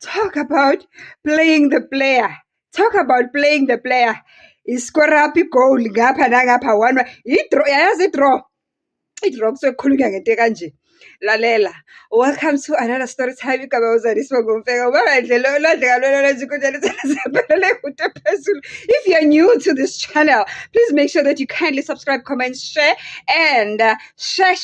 Talk about playing the player. Talk about playing the player. Iskora phi goal ngapha nangapha one. Idraw yazi idraw. Idraw kusekhulunywa ngento kanje. Lalela. Welcome to another story time igama uzaliswa ngumfeka. Ubandlela olandleka lona lezinkundleni zesabelele kude phezulu. If you're new to this channel, please make sure that you kindly subscribe, comment, share, and share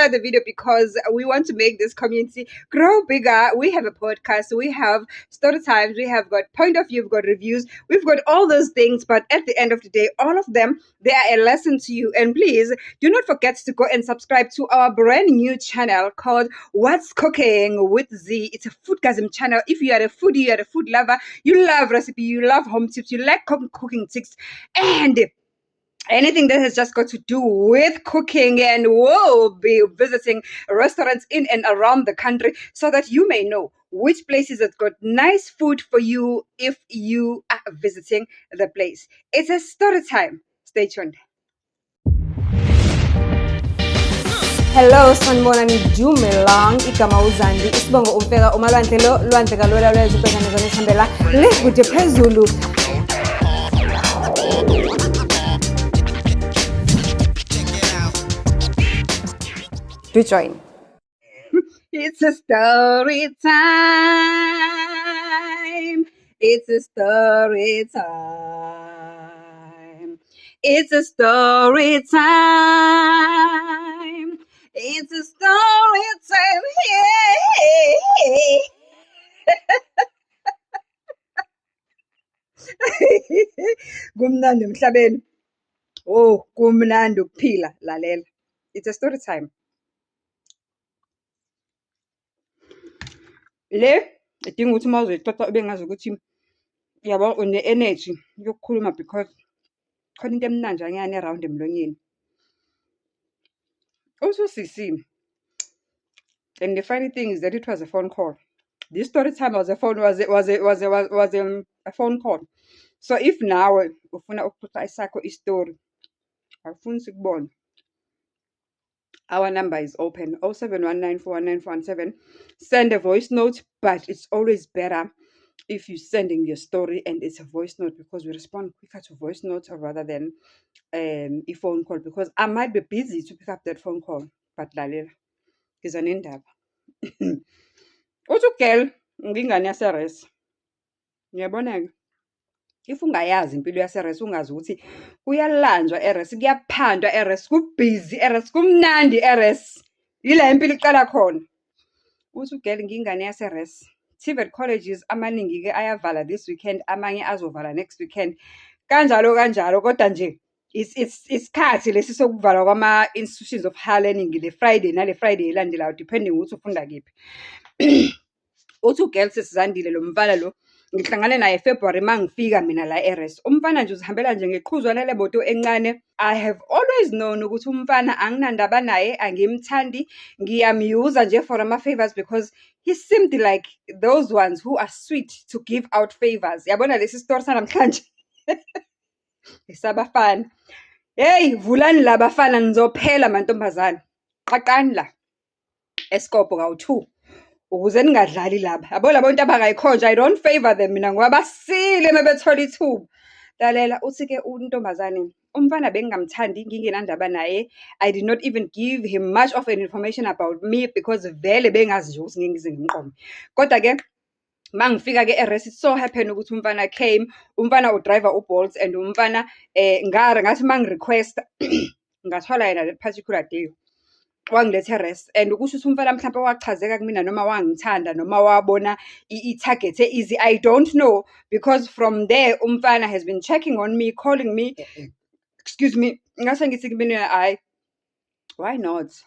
the video because we want to make this community grow bigger. We have a podcast, we have story times, we have got point of view, we've got reviews, we've got all those things. But at the end of the day, all of them, they are a lesson to you. And please do not forget to go and subscribe to our brand new channel called What's Cooking with Z. It's a foodgasm channel. If you are a foodie, you are a food lover, you love recipe, you love home tips, you like cooking tips, and anything that has just got to do with cooking, and we'll be visiting restaurants in and around the country so that you may know which places have got nice food for you if you are visiting the place. It's a story time. Stay tuned. Hello, sanibonani Dumelang, igama uZandi, isibongo umfeka umalwandle lo lwandle kalwela lwezibhekane zona isihambela lekude phezulu. Do join. It's a story time. It's a story time. It's a story time. It's a story time. Kumnandi emhlabeni. Oh, kumnandi ukuphila, lalela. It's a story time. Le idinga ukuthi uma uzoyixoxa ube ngazi ukuthi yabo une-energy yokukhuluma because khona into emnanjanyana around emlonyeni. Ususisi. And the funny thing is that it was a phone call. This story time was a phone call. So if nawe ufuna ukuxoxa isakho istory, awufuni sikubone. Our number is open 0719419417. Send a voice note, but it's always better if you're sending your story and it's a voice note because we respond quicker to voice notes rather than a phone call because I might be busy to pick up that phone call. But lalela is an indaba. Uthi girl ngingane yaseRes. Ngiyabona-ke. If ungayazi impilo yaseRes ungazi ukuthi kuyalanjwa eRes, kuyaphandwa eRes, kubhizi eRes, kumnandi eRes. Yila impilo iqala khona. Uthi girl ngingane yaseRes. TVET colleges amaningi ke ayavala this weekend, amanye azovala next weekend. Kanjalo kodwa nje isikhathi lesi sokuvalwa kwama institutions of higher learning le Friday nale Friday elandelayo depending ukuthi ufunda kephi. Uthi girl sesizandile lo mfana lo ngihlangane naye February mangifika mina la eRes. Umfana nje uzihambela nje ngeqhuzwana leboto encane. I have always known ukuthi umfana anginandaba naye, angimthandi, ngiyamuse nje for ama favors because he seemed like those ones who are sweet to give out favors. Yabona lesi story sanamhlanje. Isabafana. Hey, vulani labafana nizophela mantombazana. Qaqani la. Eskopo kawu2. Ukuze ningadlali lapha. Yabo labo nto abakayikhonja, I don't favor them mina ngoba basile mebethola ithuba. Lalela uthi ke untombazane umfana bengingamthandi ngingenandaba naye. I did not even give him much of an information about me because vele bengazi ukuthi ngingize ngimqome. Kodwa ke mangifika ke eRes, it so happen ukuthi umfana came, umfana udriver uBolt and umfana ngathi mangirequest ngathola yena that particular day. Wangilethe eRes and ukusho ukuthi umfana mhlawumbe wachazeka kumina noma wangithanda noma wabona i-target easy, I don't know because from there umfana has been checking on me, calling me. Excuse me, ngase ngithi kumina hayi, why not?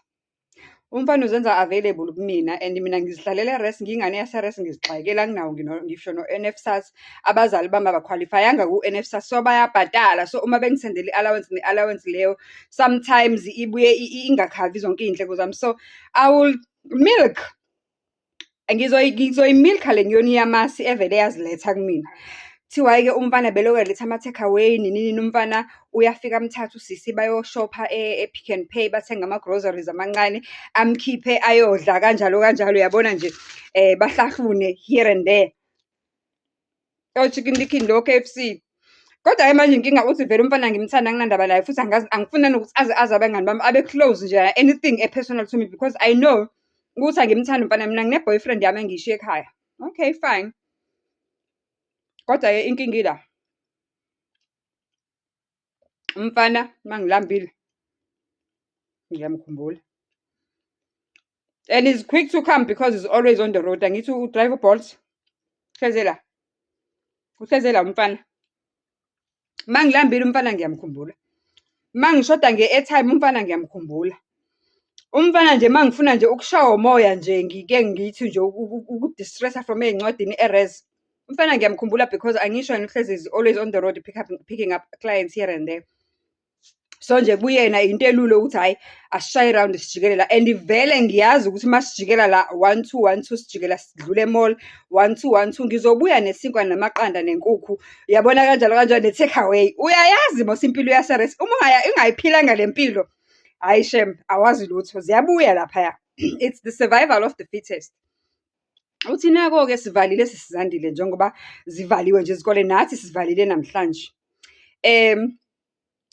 Umfana uzenza available kumina and mina ngizidlalela eRes, ngingane yaseRes, ngizixakela kunawo ngisho no NFSAS. Abazali bami abaqualifyanga ku NFSAS so bayabhadala, so uma bengisendele allowance leyo sometimes ibuye ingakhavi zonke indleko zami, so I will milk ngizoyimilkha le nyoni yamasi evele yaziletha kumina. Kuthiwa-ke umfana beloku eletha ama-takeaway nini, umfana uyafika amthathe usisi bayoshopha e-Pick n Pay, bathenge ama-groceries amancane, amkhiphe ayodla kanjalo kanjalo, uyabona nje, bahlafune here and there. O-Chicken Licken lo K_F_C. Kodwa-ke manje inkinga uthi vele umfana ngimthanda anginandaba naye, futhi angifuni nanokuthi aze abangani bami abe close nje, anything e-personal to me, because I know ukuthi angimthandi umfana, mina ngine-boyfriend yami engiyishiye ekhaya. Okay, fine. Kodwa-ke inkinga ila, umfana mangilambile ngiyamkhumbula, and he's quick to come because he's always on the road. Angithi u-drive u-Bolt, uhlezela umfana. Mangilambile umfana ngiyamkhumbula, mangishoda nge-airtime umfana ngiyamkhumbula. Umfana nje mangifuna nje ukushawa umoya nje, ngike ngithi nje ukudistressa from ey'ncwadini e-res. Umfana ngiyamkhumbula because angisho yena uhlezi is always on the road picking up clients here and there. So nje kuyena into elula ukuthi hhayi asishaye round sijikelele and vele ngiyazi ukuthi uma sijikela la 1-2 sijikela sidlule e-mall 1-2 ngizobuya nesinkwa namaqanda nenkukhu, uyabona kanjalo kanjalo ne-takeaway. Uyayazi mos impilo yase-res, uma ungayiphilanga le mpilo, hhayi shem, awazi lutho, ziyabuya laphaya. It's the survival of the fittest. Uthi nako-ke sivalile sesizandile njengoba zivaliwe nje izikole, nathi sivalile namhlanje.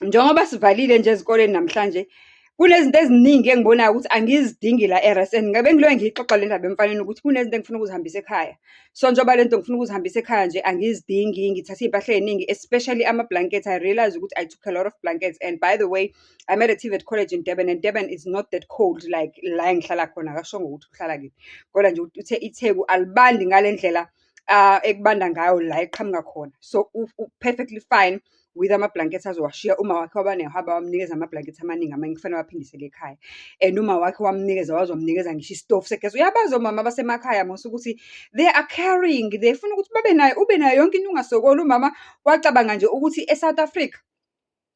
Njengoba sivalile nje ezikoleni namhlanje, kunezinto eziningi engibonayo ukuthi angizidingi la e-res, and ngabe ngiloyo ngiyixoxa le ndaba emfaneni ukuthi kunezinto engifuna ukuzihambisa ekhaya. So njengoba lento ngifuna ukuzihambisa ekhaya nje angizidingi, ngithathe iy'mpahla ey'ningi, especially ama-blankets. I realized ukuthi I took a lot of blankets, and by the way, I'm at a TVET college in Durban, and Durban is not that cold like la engihlala khona, akashongo ukuthi uhlala kephi. Kodwa nje uthe iTheku alibandi ngale ndlela ekubanda ngayo la eqhamuka khona. So perfectly fine with ama-blankets azowashiya. Uma wakhe wabanehaba wamnikeza ama-blankets amaningi amanye kufanele waphindisele ekhaya, and uma wakhe wamnikeza wazomnikeza ngisho isitofu segesi. Uyabazi omama basemakhaya mos ukuthi they are caring, they funa ukuthi ube nayo yonke into ungasokoli. Umama wacabanga nje ukuthi e-South Africa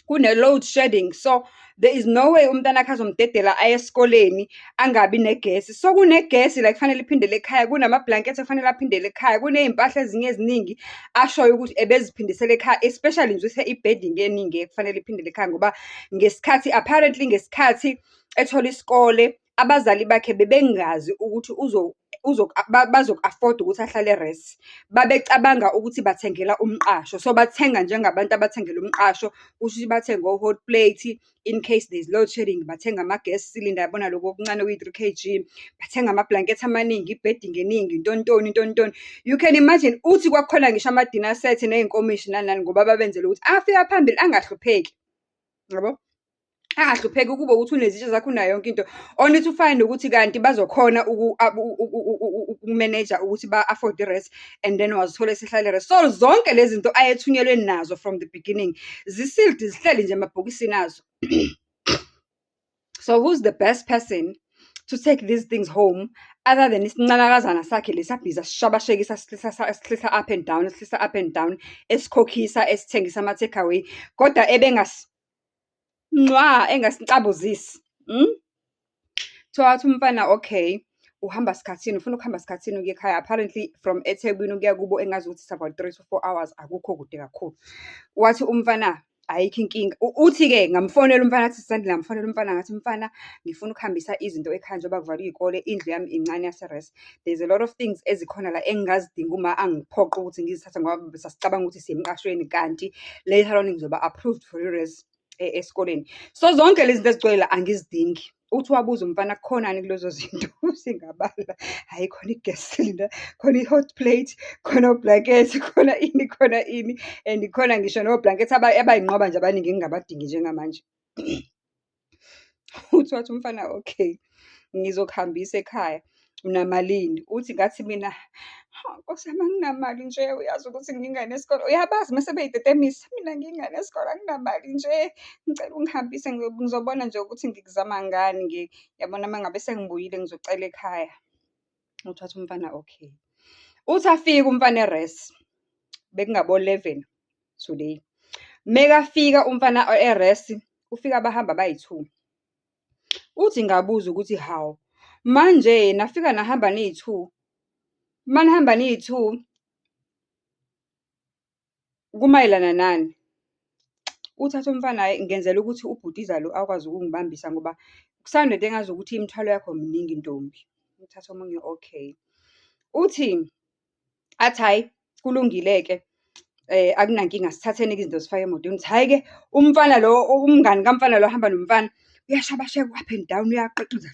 kune-load shedding, so there is no way umntana akhe azomdedela aye esikoleni angabi negesi. So kunegesi la kufanele iphindele ekhaya, kunama-blankets afanele aphindele ekhaya, kuney'mpahla ezinye eziningi ashoyo ukuthi ebeziphindisele ekhaya, especially nje uthe i-bedding eningi ekufanele iphindele ekhaya, ngoba apparently ngesikhathi ethola isikole abazali bakhe bebengazi ukuthi bazoku-afford ukuthi ahlale e-res. Babecabanga ukuthi bathengela umqasho, so bathenga njengabantu abathengela umqasho, kusho ukuthi bathenga o-hot plate in case there is load shedding, bathenga ama-gas cylinder, yabona lokho okuncane okuyi-3 kg, bathenga ama-blankets amaningi, i-bedding eningi, intontoni. You can imagine, uthi kwakukhona ngisho ama-dinner set ney'nkomishi nani ngoba babenzele ukuthi afika phambili angahlupheki, yabo, angahlupheki. Kube ukuthi unezitsha zakho, unayo yonke into, only to find ukuthi kanti bazokhona ukumeneja ukuthi ba-afford i-res, and then wazithola esihlale e-res. So zonke lezi zinto ayethunyelwe nazo from the beginning zisealed, zihleli nje emabhokisini azo. So who's the best person to take these things home other than isincanakazana sakhe lesabhiza sishabashekisa, sihlisa up and down, esikhokhisa, esithengisa ama-takeaway, kodwa engasicabuzisi. Thola umfana, okay, ufuna ukuhamba sikhathini ukuya ekhaya. Apparently from eThekwini ukuya kubo engazi ukuthi it's about 3 to 4 hours, akukho kude kakhulu. Wathi umfana ayikho inkinga. Uthi-ke ngamfonela umfana, athi sisandile, ngamfonela umfana ngathi, mfana ngifuna ukuhambisa izinto ekhaya njengoba kuvalwe iy'kole, indlu yami incane yase-res, there's a lot of things ezikhona la engingazidinga uma angiphoqa ukuthi ngizithathe, ngoba sasicabanga ukuthi siyemqashweni kanti later on ngizoba approved for i-res esikoleni. So zonke lezi zinto ezigcwele la angizidingi. Uthi wabuza umfana kukhonani kulezo zinto, singabala, hhayi khona i-gas cylinder, khona i-hot plate, khona o-blankets, khona ini, and khona ngisho no-blankets abayinqoba nje abaningi engingabadingi njengamanje. Uthi wathi umfana, okay, ngizokuhambisa ekhaya, unamalini? Uthi ngathi mina, Nkosi yami anginamali nje, uyazi ukuthi ngingane esikole, uyabazi mase bey'tetemisa, mina ngingane esikole anginamali nje, ngicela ungihambise, ngizobona nje ukuthi ngikuzama ngani, yabona uma ngabe sengibuyile ngizocela ekhaya. Uthi wathi umfana, okay. Uthi afika umfana e-res, bekungabo 11 today. Mekafika umfana e-res, ufika bahamba bayi-2. Uthi ngabuza ukuthi hawu, manje nafika nahamba niyi-2, manihamba niyi-2, Kumayelana nani? Uthathe umfana ngenzela ukuthi ubhutiza lo akwazi ukungibambisa ngoba kusanokuthi engazukuthi imithwalo yakho miningi ntombi. Uthathe omunye, okay. Uthi, athi hhayi, kulungile-ke akunankinga sithatheni-ke izinto zifake emotweni. Uthi hhayi-ke umfana lo, umngani kamfana lo ohamba nomfana uyashabasheka up and down, uyaqeqeza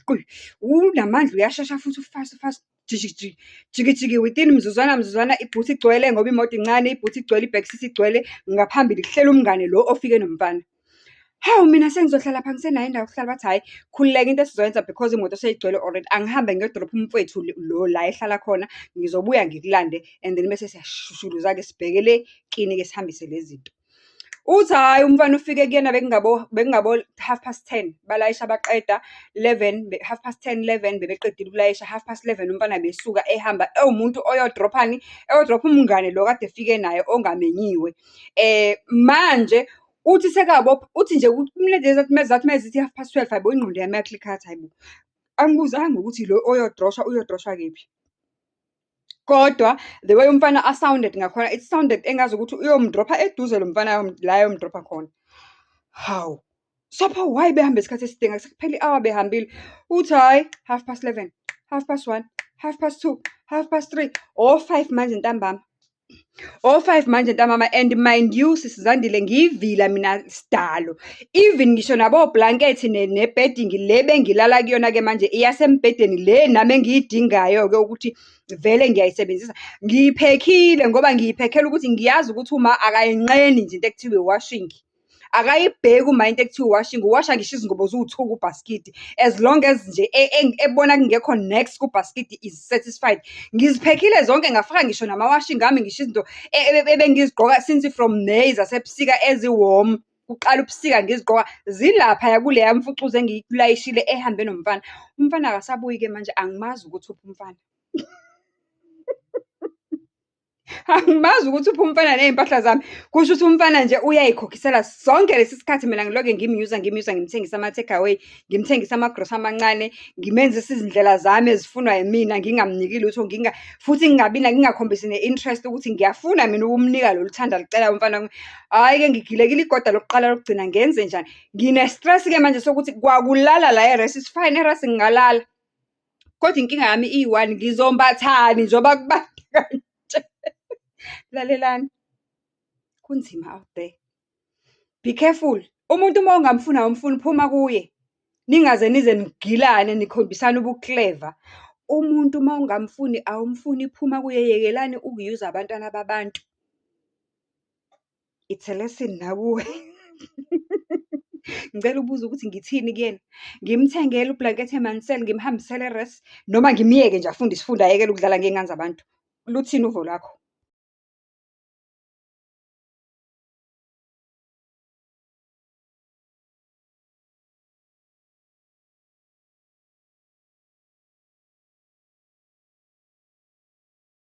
unamandla, uyashesha futhi u-fast fast, jiki jiki jiki within mzuzwana ibhuthi igcwele ngoba imoto incane, ibhuthi igcwele, i-back seat igcwele, ngaphambili kuhlela umngane lo ofike nomfana. Hawu mina sengizohlala pha angisenayo indawo yokuhlala. Bathi hhayi khululeka into esizoyenza because imoto seyigcwele already, angihambe ngiyodropha umfowethu lo la ehlala khona, ngizobuya ngikulande and then bese siyashushuluza-ke sibheke le kini-ke sihambise le zinto. Uthi hhayi umfana ufike kuyena bekungabo 10:30 balayisha baqeda 11, 11:30 bebeqedile ukulayisha 11:30 umfana besuka ehamba ewumuntu oyodrophani, eyodropha umngane lo kade efike naye ongamenyiwe. Manje uthi uthi nje umlindezi zathi mezithi 12:30 hayibo ingqondo yami iyaklikha yathi hayibo, angibuzanga ukuthi lo uyodroshwa kephi. Kodwa the way umfana a-sounded ngakhona, it sounded engazukuthi uyomdropha eduze lo mfana la ayomdropha khona. Hawu, so pho why behamba isikhathi eside sekuphela i-hour behambile? Uthi hhayi 11:30, 1:30, 2:30, 3:30, 5:00 manje ntambama. 5:00 manje ntambama, and mind you sisizandile ngiyivila mina sidalo. Even ngisho nabo-blanket ne-bedding le bengilala kuyona-ke manje iyasembhedeni le nami engiyidingayo-ke ukuthi vele ngiyayisebenzisa. Ngiyiphekhile ngoba ngiyiphekhela ukuthi ngiyazi ukuthi uma akayinqeni nje into ekuthiwa i-washing. Akayibheki uma into ekuthiwa i-washing, uwasha ngisho izingubo ziwu-2 kubhaskidi. As long as nje ebona kungekho next kubhaskidi is satisfied. Ngiziphekhile zonke ngafaka ngisho nama-washing ami, ngisho izinto ebengizigqoka since from May zasebusika ezi-warm. Kuqala ubusika ngizigqoka zilaphaya kuleya mfucuza engiyikulayishile ehambe nomfana. Umfana akasabuyi-ke manje, angimazi ukuthi uphi umfana. Angimazi ukuthi uphi umfana ney'mpahla zami. Kusho ukuthi umfana nje uyayikhokhisela sonke lesi sikhathi mina ngiloke ngimyuza, ngimthengisa ama-takeaway, ngimthengisa amagrosa amancane, ngimenzisa izindlela zami ezifunwa yimina, ngingamniki lutho, futhi ngingakhombisi ne-interest ukuthi ngiyafuna mina ukumnika lolu thanda alucelayo umfana wami. Hhayi-ke ngigilekile igoda lokuqala lokugcina, ngenze njani? Ngine-stress-ke manje sokuthi kwakulala la e-Rest is fine, e-Rest ngingalala. Kodwa inkinga yami iyi-one, ngizombathani njengoba kubanda kanje? Lalelani, kunzima out there. Be careful. Umuntu uma ungamfuni awumfuni, phuma kuye. Ningaze nize nigilane nikhombisane ubu-clever. Umuntu uma ungamfuni awumfuni, phuma kuye, yekelani ukuyuza abantwana babantu. It's a lesson nakuwe. Ngicela ubuze ukuthi ngithini kuyena. Ngimthengele ublanket emansel, ngimhambisele e-Rest, noma ngimyeke nje afunde isifunda ayekele ukudlala ngey'ngane zabantu. Luthini uvo lwakho?